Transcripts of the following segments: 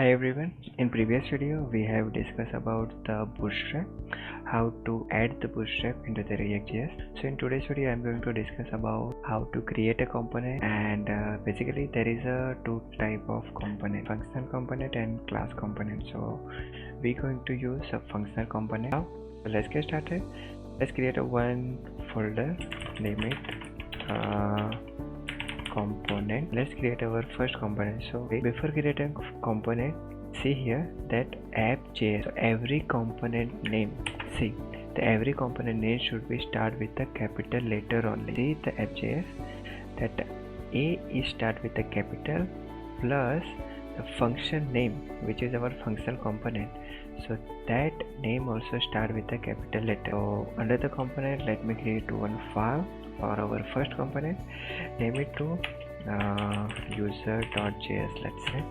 Hi everyone, in previous video we have discussed about the bootstrap, how to add the bootstrap into the reactjs. So in today's video I am going to discuss about how to create a component, and basically there is a two type of component, functional component and class component. So we're going to use a functional component now. So let's get started. Let's create a one folder, name it component. Let's create our first component. So before creating component, see here that app.js, so every component name, see the every component name should be start with the capital letter only. See the app.js that A is start with the capital plus the function name, which is our functional component, so that name also start with the capital letter. So under the component, let me create one file for our first component, name it to user.js, let's say.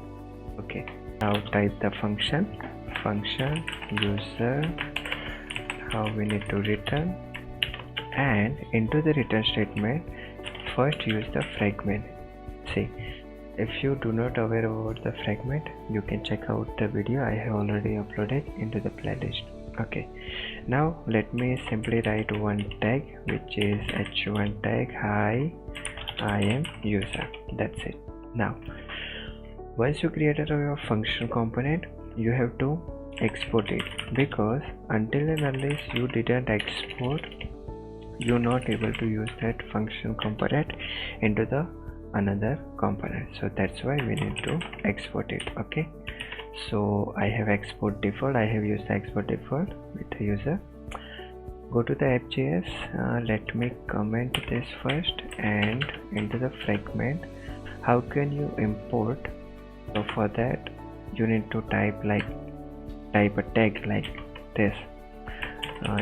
Okay, now type the function user, how we need to return, and into the return statement first use the fragment. See, if you do not aware about the fragment, you can check out the video I have already uploaded into the playlist. Okay, now let me simply write one tag, which is h1 tag, hi I am user. That's it. Now once you created your function component, you have to export it, because until and unless you didn't export, you're not able to use that function component into the another component. So that's why we need to export it. Okay, so I have export default, I have used the export default with the user. Go to the app.js, let me comment this first, and into the fragment, how can you import? So for that you need to type a tag like this,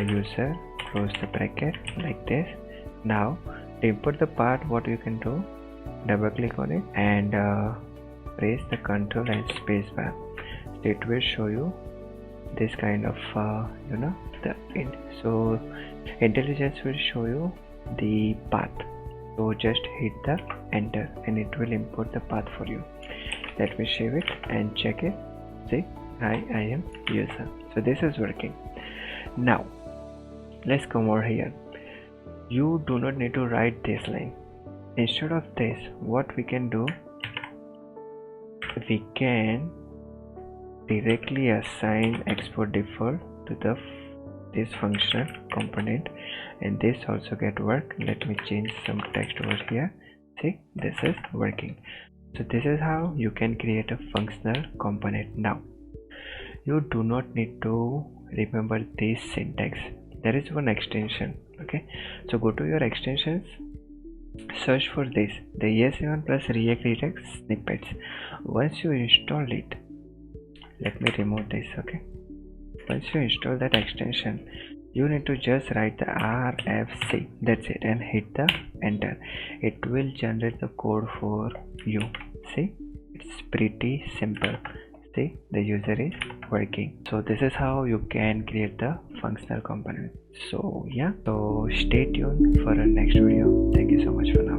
user, close the bracket like this. Now to import the part, what you can do, double click on it and press the Ctrl and space bar. It will show you this kind of so IntelliJ will show you the path. So just hit the enter and it will import the path for you. Let me save it and check it. See, I am user. So this is working. Now let's come over here. You do not need to write this line. Instead of this, what we can do, we can directly assign export default to this functional component, and this also get work. Let me change some text over here. See, this is working. So this is how you can create a functional component. Now you do not need to remember this syntax. There is one extension. Okay, so go to your extensions, search for this, the ES7 plus React Redux snippets. Once you install it, let me remove this. Okay, once you install that extension, you need to just write the RFC, that's it, and hit the enter. It will generate the code for you. See, it's pretty simple. See, the user is working. So this is how you can create the functional component. So yeah, so stay tuned for a next video. Thank you so much for now.